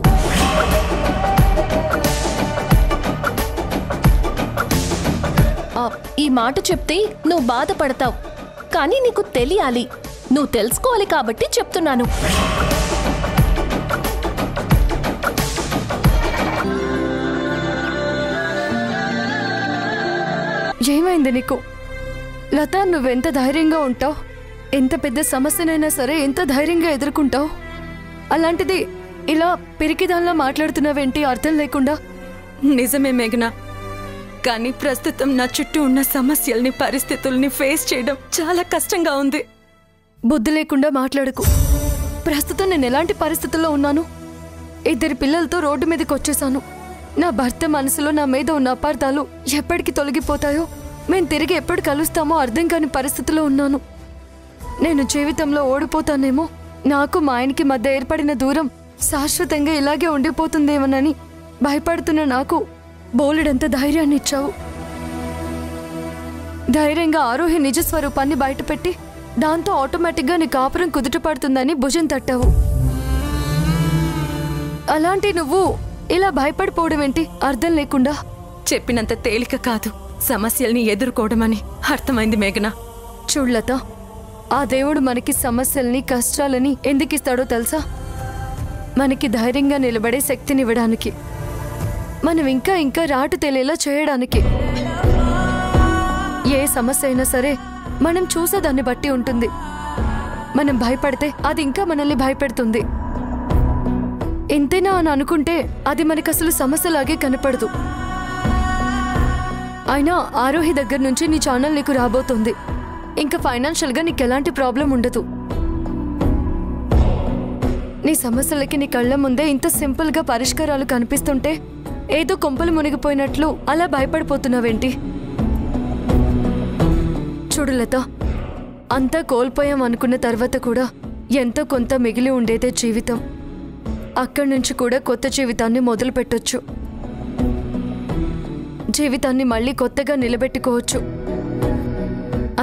ఈ మాట చెప్తే నువ్వు బాధపడతావు, కానీ నీకు తెలియాలి. నువ్వు తెలుసుకోవాలి కాబట్టి చెప్తున్నాను. ఏమైంది నీకు? లత, నువ్వెంత ధైర్యంగా ఉంటావు, ఎంత పెద్ద సమస్యనైనా సరే ఎంత ధైర్యంగా ఎదుర్కొంటావు. అలాంటిది ఇలా పిరికిదాల్లా మాట్లాడుతున్నావేంటి అర్థం లేకుండా? నిజమే మేఘనా, కానీ ప్రస్తుతం నా చుట్టూ ఉన్న సమస్యల్ని, పరిస్థితుల్ని ఫేస్ చేయడం చాలా కష్టంగా ఉంది. బుద్ధి లేకుండా మాట్లాడుకు. ప్రస్తుతం నేను ఎలాంటి పరిస్థితుల్లో ఉన్నాను? 2 పిల్లలతో రోడ్డు మీదకి వచ్చేసాను. నా భర్త మనసులో నా మీద ఉన్న అపార్థాలు ఎప్పటికి తొలగిపోతాయో, మేము తిరిగి ఎప్పుడు కలుస్తామో అర్థం కాని పరిస్థితిలో ఉన్నాను. నేను జీవితంలో ఓడిపోతానేమో, నాకు మా ఆయనకి మధ్య ఏర్పడిన దూరం శాశ్వతంగా ఇలాగే ఉండిపోతుందేమోనని భయపడుతున్న నాకు బోలెడంత ధైర్యాన్ని ఇచ్చావు. ధైర్యంగా ఆరోహి నిజస్వరూపాన్ని బయటపెట్టి దాంతో ఆటోమేటిక్గా నీ కాపురం కుదుట పడుతుందని భుజం తట్టావు. అలాంటి నువ్వు ఇలా భయపడిపోవడం ఏంటి అర్థం లేకుండా? చెప్పినంత తేలిక కాదు సమస్యల్ని ఎదుర్కోవడమని అర్థమైంది మేఘన. చూడ్లత, ఆ దేవుడు మనకి సమస్యల్ని కష్టాలని ఎందుకిస్తాడో తెలుసా? మనకి ధైర్యంగా నిలబడే శక్తినివ్వడానికి, మనం ఇంకా ఇంకా రాటు తెలియలా చేయడానికి. ఏ సమస్య అయినా సరే మనం చూసేదాన్ని బట్టి ఉంటుంది. మనం భయపడితే అది ఇంకా మనల్ని భయపెడుతుంది. ఇంతేనా అని అనుకుంటే అది మనకు అసలు సమస్యలాగే కనపడదు. అయినా ఆరోహి దగ్గర నుంచి నీ ఛానల్ నీకు రాబోతుంది. ఇంకా ఫైనాన్షియల్గా నీకు ఎలాంటి ప్రాబ్లం ఉండదు. నీ సమస్యలకి నీ కళ్ళ ముందే ఇంత సింపుల్గా పరిష్కారాలు కనిపిస్తుంటే ఏదో కొంపలు మునిగిపోయినట్లు అలా భయపడిపోతున్నావేంటి? చూడు లత, అంతా కోల్పోయాం అనుకున్న తర్వాత కూడా ఎంతో కొంత మిగిలి ఉండేదే జీవితం. అక్కడి నుంచి కూడా కొత్త జీవితాన్ని మొదలు పెట్టొచ్చు. జీవితాన్ని మళ్ళీ కొత్తగా నిలబెట్టుకోవచ్చు.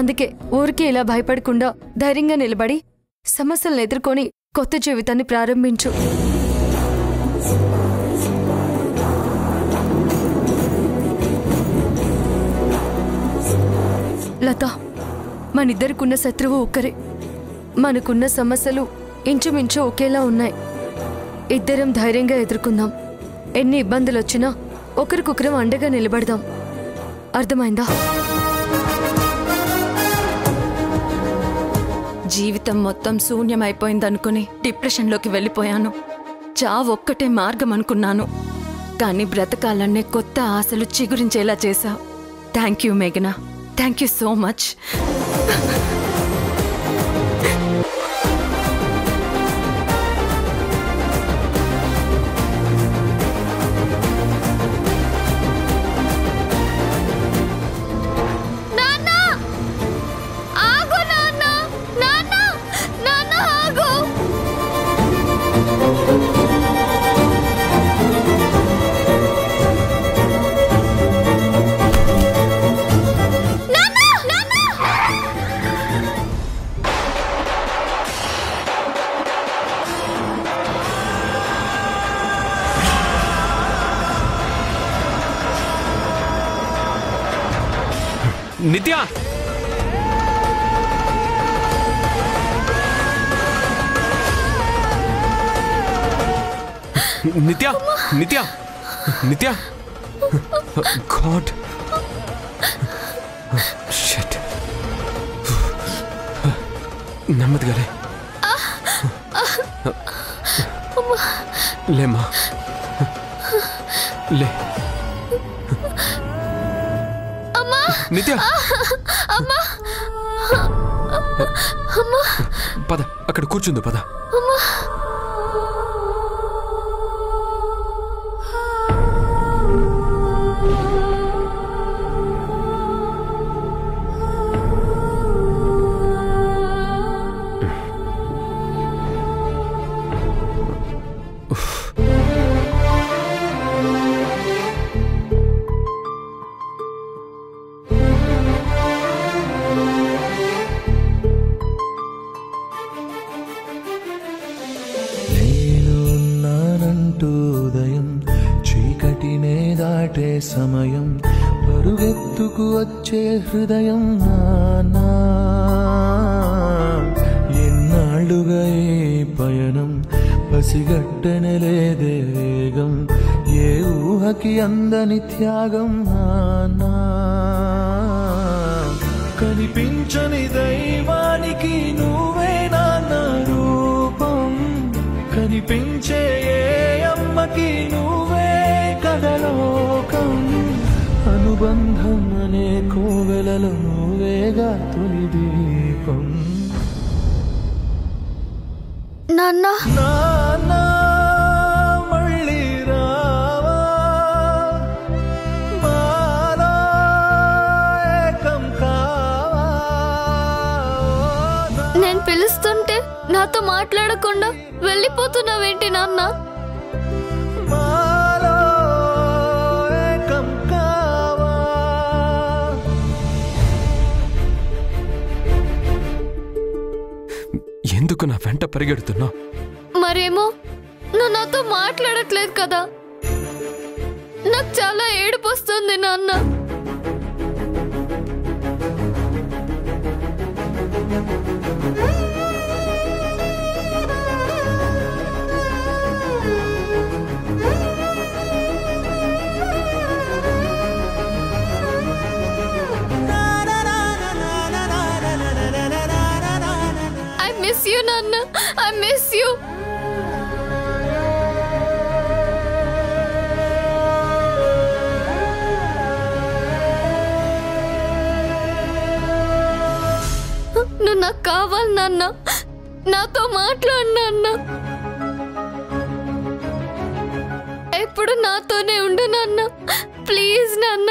అందుకే ఊరికే ఇలా భయపడకుండా ధైర్యంగా నిలబడి సమస్యలను ఎదుర్కొని కొత్త జీవితాన్ని ప్రారంభించు. లత, మనిద్దరికున్న శత్రువు ఒక్కరే. మనకున్న సమస్యలు ఇంచుమించు ఒకేలా ఉన్నాయి. ఇద్దరం ధైర్యంగా ఎదుర్కొందాం. ఎన్ని ఇబ్బందులు వచ్చినా ఒకరికొకరం అండగా నిలబడదాం. అర్థమైందా? జీవితం మొత్తం శూన్యమైపోయిందనుకుని డిప్రెషన్లోకి వెళ్ళిపోయాను. చావు ఒక్కటే మార్గం అనుకున్నాను. కానీ బ్రతకాలనే కొత్త ఆశలు చిగురించేలా చేశావు. థ్యాంక్ యూ మేఘనా, థ్యాంక్ యూ సో మచ్. నిత్య, నిత్య, నిత్య, నిత్య, గాడ్, షిట్. నెమ్మదిగా లే. లేమ్మా, లే. నిత్య, పద, అక్కడ కూర్చుంది, పద. సమయం పరుగెత్తుకు వచ్చే హృదయం నానా, ఎన్నాళ్ళుగా ఈ పయనం పసిగట్టనలేదే వేగం, ఏ ఊహకి అందని త్యాగం నానా. కనిపించని దైవానికి నువ్వే నాన్న రూపం, కనిపించే ఏ అమ్మకి నువ్వే కదలోకం. అనుబంధం అనే కోవెలలో నువ్వేగా తొలి దీపం. నాన్న, నాన్న మళ్ళీ రావా, మాట్లాడకుండా వెళ్ళిపోతున్నావేంటి నాన్న? మాలో ఏకం కావా. ఎందుకు నా వెంట పరిగెడుతున్నావు? మరేమో నువ్వు నాతో మాట్లాడట్లేదు కదా, నాకు చాలా ఏడుపు వస్తుంది నాన్న. I miss you, Nana. I miss you. నువ్వు నాకు కావాలి నాన్న, నాతో మాట్లాడు నాన్న, ఎప్పుడు నాతోనే ఉండు నాన్న, ప్లీజ్ నాన్న.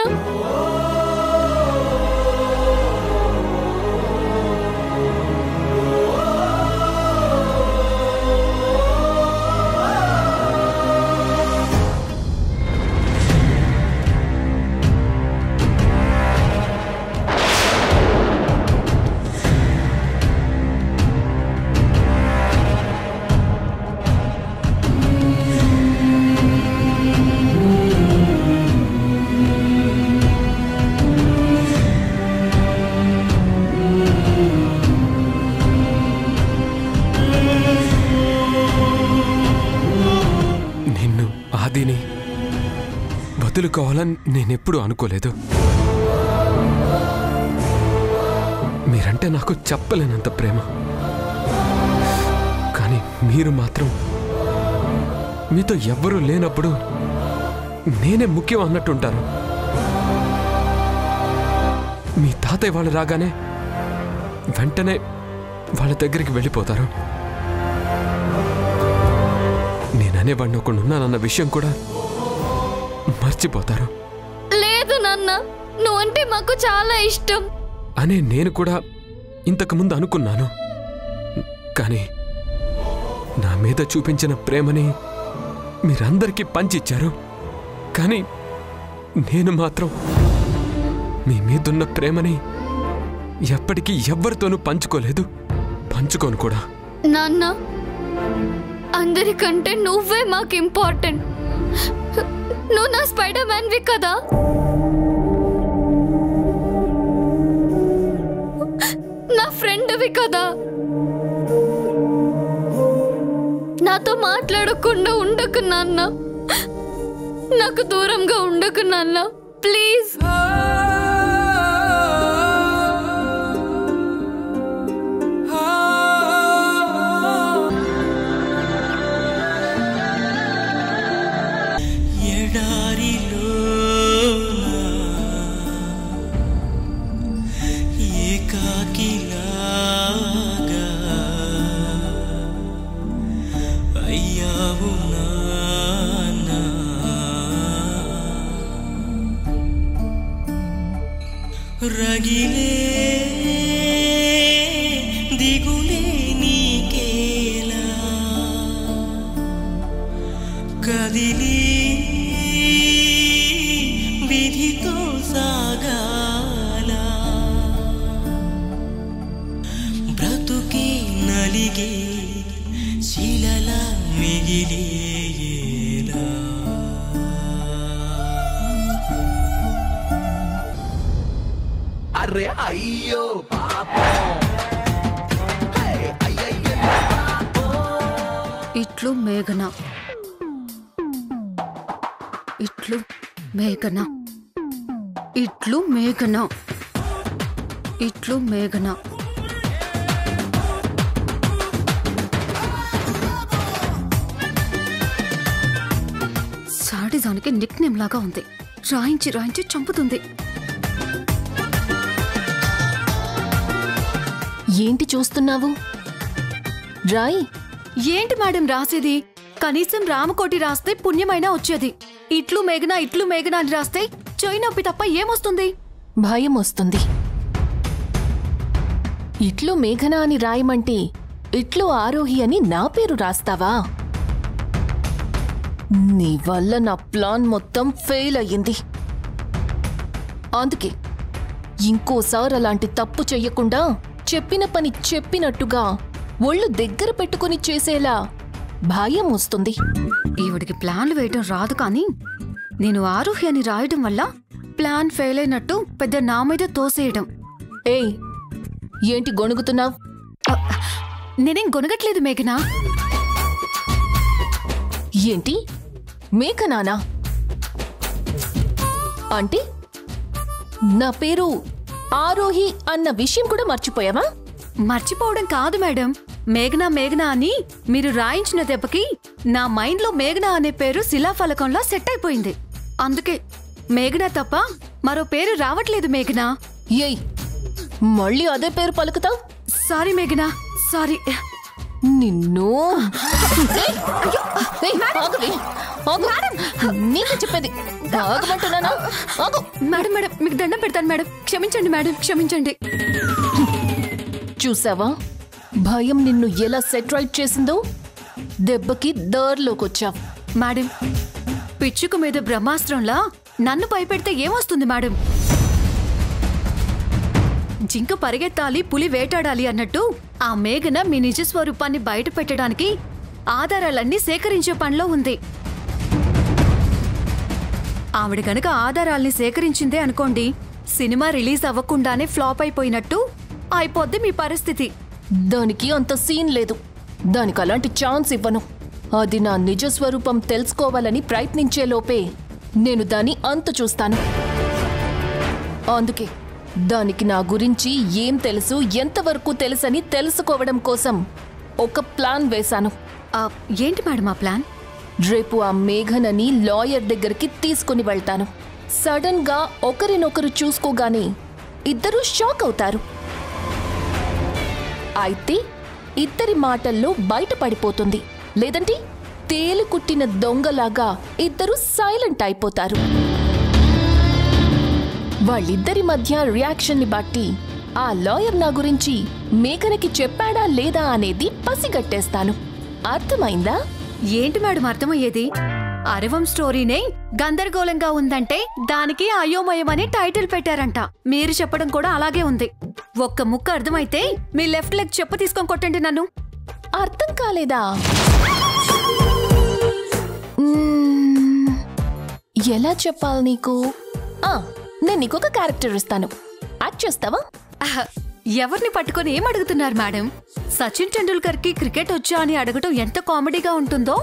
ఆదిని వదులుకోవాలని నేనెప్పుడూ అనుకోలేదు. మీరంటే నాకు చెప్పలేనంత ప్రేమ. కానీ మీరు మాత్రం మీతో ఎవ్వరూ లేనప్పుడు నేనే ముఖ్యం అన్నట్టుంటారు. మీ తాతయ్య వాళ్ళు రాగానే వెంటనే వాళ్ళ దగ్గరికి వెళ్ళిపోతారు. నేననేవాడిని ఒకడున్నానన్న విషయం కూడా మర్చిపోతారు. లేదు నాన్న, నువ్వంటే మాకు చాలా ఇష్టం అనే నేను కూడా ఇంతకుముందు అనుకున్నాను. కానీ నా మీద చూపించిన ప్రేమని మీరందరికీ పంచిచ్చారు. కానీ నేను మాత్రం మీ మీదున్న ప్రేమని ఎప్పటికీ ఎవ్వరితోనూ పంచుకోలేదు, పంచుకోను కూడా. నాన్న, అందరికంటే నువ్వే మాకు ఇంపార్టెంట్. నువ్వు నా స్పైడర్ మ్యాన్వి కదా. నా ఫ్రెండ్వి కదా. నాతో మాట్లాడకుండా ఉండకు నాన్న, నాకు దూరంగా ఉండకు నాన్న, ప్లీజ్. రగిలే దిగులే నీకేలా కదిలి విధితో సాగాల బ్రతుకే నలిగే శిలల మిగిలేలా. అరే అయ్యో ఇట్లు మేఘన, ఇట్లు మేఘన, ఇట్లు మేఘన, ఇట్లు మేఘన. సాడిజానికి నిక్ నేమ్ లాగా ఉంది. రాయించి రాయించి చంపుతుంది. ఏంటి చూస్తున్నావు? రాయ్. ఏంటి మేడం రాసేది? కనీసం రామకోటి రాస్తే పుణ్యమైనా వచ్చేది. ఇట్లు మేఘన, ఇట్లు మేఘన అని రాస్తే చెయ్యి నొప్పి తప్ప ఏమొస్తుంది? భయం వస్తుంది. ఇట్లు మేఘన అని రాయమంటే ఇట్లో ఆరోహి అని నా పేరు రాస్తావా? నీ వల్ల నా ప్లాన్ మొత్తం ఫెయిల్ అయ్యింది. అందుకే ఇంకోసారి అలాంటి తప్పు చెయ్యకుండా చెప్పిన పని చెప్పినట్టుగా ఒళ్ళు దగ్గర పెట్టుకుని చేసేలా భయం వస్తుంది. ఈవిడికి ప్లాన్లు వేయడం రాదు, కానీ నేను ఆరోహి అని రాయడం వల్ల ప్లాన్ ఫెయిల్ అయినట్టు పెద్ద నా మీద తోసేయడం. ఏయ్, ఏంటి గొణుగుతున్నావు? నేనేం గొనగట్లేదు మేఘనా. ఏంటి మేఘనానా? అంటే నా పేరు ఆరోహి అన్న విషయం కూడా మర్చిపోయావా? మర్చిపోవడం కాదు మేడం, మేఘనా మేఘనా అని మీరు రాయించిన దెబ్బకి నా మైండ్లో మేఘనా అనే పేరు శిలాఫలకంలా సెట్ అయిపోయింది. అందుకే మేఘనా తప్ప మరో పేరు రావట్లేదు మేఘనా. ఏయ్, మళ్ళీ అదే పేరు పలుకుతావు? సారీ మేఘనా, సారీ. నిన్ను నీకు చెప్పేది ఆగమంటున్నానా? మేడం మేడం, మీకు దండం పెడతాను మేడం, క్షమించండి మేడం, క్షమించండి. చూసావా భయం నిన్ను ఎలా సెట్ రైట్ చేసిందో? దెబ్బకి దారిలోకొచ్చావు. మేడం, పిచ్చుక మీద బ్రహ్మాస్త్రంలా నన్ను భయపెడితే ఏమొస్తుంది మేడం? జింక పరిగెత్తాలి, పులి వేటాడాలి అన్నట్టు ఆ మేఘన మీ నిజ స్వరూపాన్ని బయట పెట్టడానికి ఆధారాలన్నీ సేకరించే పనిలో ఉంది. ఆవిడ గనక ఆధారాల్ని సేకరించిందే అనుకోండి, సినిమా రిలీజ్ అవ్వకుండానే ఫ్లాప్ అయిపోయినట్టు అయిపోద్ది మీ పరిస్థితి. దానికి అంత సీన్ లేదు. దానికి అలాంటి ఛాన్స్ ఇవ్వను. అది నా నిజ స్వరూపం తెలుసుకోవాలని ప్రయత్నించే లోపే నేను దాని అంతు చూస్తాను. అందుకే దానికి నా గురించి ఏం తెలుసు, ఎంతవరకు తెలుసని తెలుసుకోవడం కోసం ఒక ప్లాన్ వేశాను. ఏంటి మేడం ఆ ప్లాన్? రేపు ఆ మేఘనని లాయర్ దగ్గరికి తీసుకుని వెళ్తాను. సడన్ గా ఒకరినొకరు చూసుకోగానే ఇద్దరు షాక్ అవుతారు. అయితే ఇద్దరి మాటల్లో బయటపడిపోతుంది. లేదంటే తేలికుట్టిన దొంగలాగా ఇద్దరు సైలెంట్ అయిపోతారు. వాళ్ళిద్దరి మధ్య రియాక్షన్ ని బట్టి ఆ లాయర్ నా గురించి మేఘనకి చెప్పాడా లేదా అనేది పసిగట్టేస్తాను. అర్థమైందా? ఏంటి మేడం అర్థమయ్యేది? అరవం స్టోరీనే గందరగోళంగా ఉందంటే దానికి అయోమయం అని టైటిల్ పెట్టారంట. మీరు చెప్పడం కూడా అలాగే ఉంది. ఒక్క ముక్క అర్థమైతే మీ లెఫ్ట్ లెగ్ చెప్పు తీసుకొని కొట్టండి నన్ను. అర్థం కాలేదా? ఎలా చెప్పాలి నీకు? నేను నీకొక క్యారెక్టర్ ఇస్తాను, యాక్ట్ చేస్తావా? ఎవరిని పట్టుకొని ఏం అడుగుతున్నారు మేడం? సచిన్ టెండూల్కర్ కి క్రికెట్ వచ్చా అని అడగటం ఎంత కామెడీగా ఉంటుందో,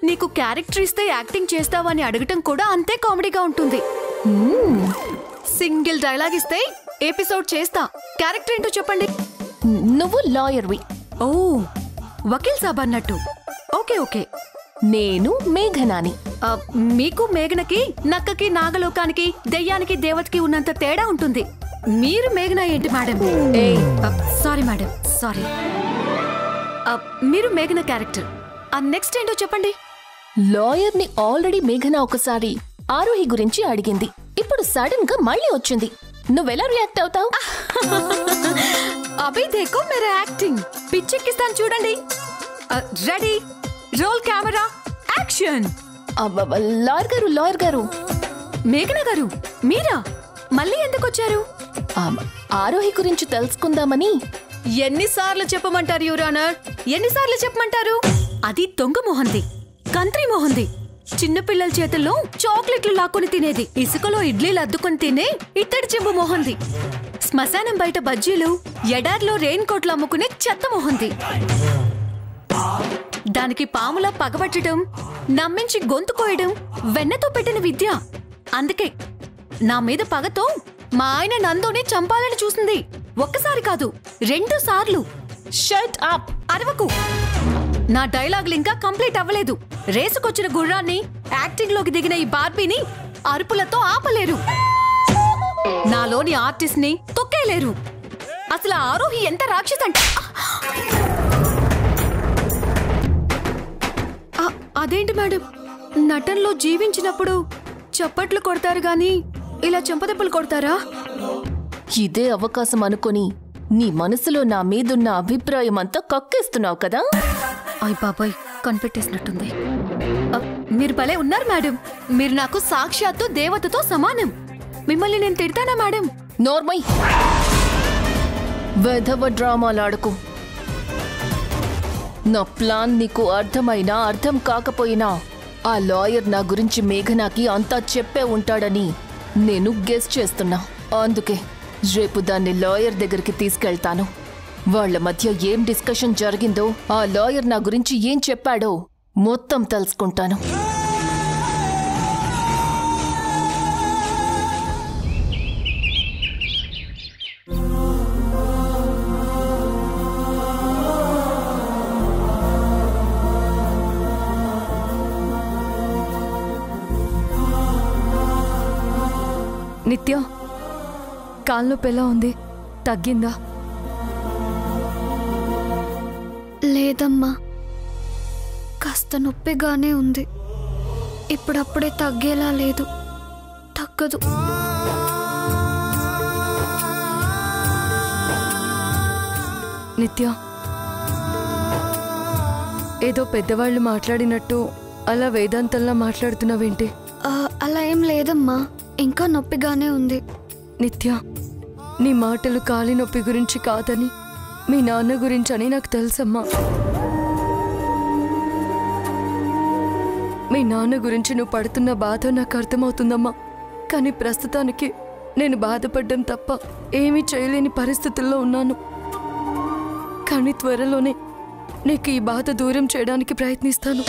నీకు క్యారెక్టర్ ఇస్తే యాక్టింగ్ చేస్తావా అని అడగటం కూడా అంతే కామెడీగా ఉంటుంది. సింగిల్ డైలాగ్ ఇస్తే ఎపిసోడ్ చేస్తా. క్యారెక్టర్ ఏంటో చెప్పండి. నువ్వు లాయర్వి. ఓ, వకీల్ సాబ్ అన్నట్టు. Okay okay. నేను మేఘనాని. మీకు మేఘనకి, నక్కకి, నాగలోకానికి, దెయ్యానికి, దేవతకి ఉన్నంత తేడా ఉంటుంది. మీరు మేఘన ఏంటి మేడం? Sorry madam, sorry. మీరు మేఘన క్యారెక్టర్. నెక్స్ట్ ఏంటో చెప్పండి. లాయర్ని ఆల్రెడీ మేఘన ఒకసారి ఆరోహి గురించి అడిగింది. ఇప్పుడు సడన్ గా మళ్ళీ వచ్చింది. నువ్వెలా రియాక్ట్ అవుతావు? అభి దేకో మేరా యాక్టింగ్. పిచ్చెక్కిస్తాను చూడండి. Ready, roll camera, action. Lawyer గారు. మేఘన గారు, మీరా? మళ్ళీ ఎందుకు వచ్చారు? ఆరోహి గురించి తెలుసుకుందామని. ఎన్నిసార్లు చెప్పమంటారు యువర్ ఆనర్? ఎన్నిసార్లు చెప్పమంటారు? అది దొంగ మొహంది, కంత్రి మొహంది. చిన్నపిల్లల చేతుల్లో చాక్లెట్లు లాక్కొని తినేది, ఇసుకలో ఇడ్లీలు అద్దుకొని తినే ఇత్తడి చెంబు మొహంది, శ్మశానం బయట బజ్జీలు, ఎడార్లో రెయిన్ కోట్లు అమ్ముకునే చెత్త మొహంది. దానికి పాములా పగబట్టడం, నమ్మించి గొంతు కోయడం వెన్నతో పెట్టిన విద్య. అందుకే నా మీద పగతో మా ఆయన నందోని చంపాలని చూసింది. ఒక్కసారి కాదు, 2 సార్లు. Shut up! అరవకు. నా డైలాగులు ఇంకా కంప్లీట్ అవ్వలేదు. రేసుకొచ్చిన గుర్రాన్ని, యాక్టింగ్ లోకి దిగిన ఈ బార్బీని అరుపులతో ఆపలేరు. నాలోని ఆర్టిస్ట్ ని తొక్కేలేరు. అసలు ఆరోహి ఎంత రాక్షసంట. అదేంటి మేడం, నటనలో జీవించినప్పుడు చప్పట్లు కొడతారు గాని ఇలా చెంపదెబ్బలు కొడతారా? ఇదే అవకాశం అనుకొని నీ మనసులో నా మీదున్న అభిప్రాయం అంతా కక్కేస్తున్నావు కదా? అయ్ బాబాయ్, కనిపెట్టేసినట్టుంది. మీరు భలే ఉన్నారు మేడం. మీరు నాకు సాక్షాత్తు దేవతతో సమానం. మిమ్మల్ని నేను తిడతానా మేడం? నోర్మై, వెధవ డ్రామాలాడుకు. నా ప్లాన్ నీకు అర్థమైనా అర్థం కాకపోయినా ఆ లాయర్ నా గురించి మేఘనాకి అంతా చెప్పే ఉంటాడని నేను గెస్ చేస్తున్నా. అందుకే రేపు దాన్ని లాయర్ దగ్గరికి తీసుకెళ్తాను. వాళ్ల మధ్య ఏం డిస్కషన్ జరిగిందో, ఆ లాయర్ నా గురించి ఏం చెప్పాడో మొత్తం తెలుసుకుంటాను. నిత్య, కాళ్ళనొప్పి ఎలా ఉంది? తగ్గిందా? లేదమ్మా, కాస్త నొప్పిగానే ఉంది. ఇప్పుడప్పుడే తగ్గేలా లేదు. తగ్గదు. నిత్య, ఏదో పెద్దవాళ్ళు మాట్లాడినట్టు అలా వేదాంతంలా మాట్లాడుతున్నావేంటి? అలా ఏం లేదమ్మా, ఇంకా నొప్పిగానే ఉంది. నిత్య, నీ మాటలు కాలి నొప్పి గురించి కాదని మీ నాన్న గురించి అని నాకు తెలుసమ్మా. మీ నాన్న గురించి నువ్వు పడుతున్న బాధ నాకు అర్థమవుతుందమ్మా. కానీ ప్రస్తుతానికి నేను బాధపడ్డం తప్ప ఏమీ చేయలేని పరిస్థితుల్లో ఉన్నాను. కానీ త్వరలోనే నీకు ఈ బాధ దూరం చేయడానికి ప్రయత్నిస్తాను.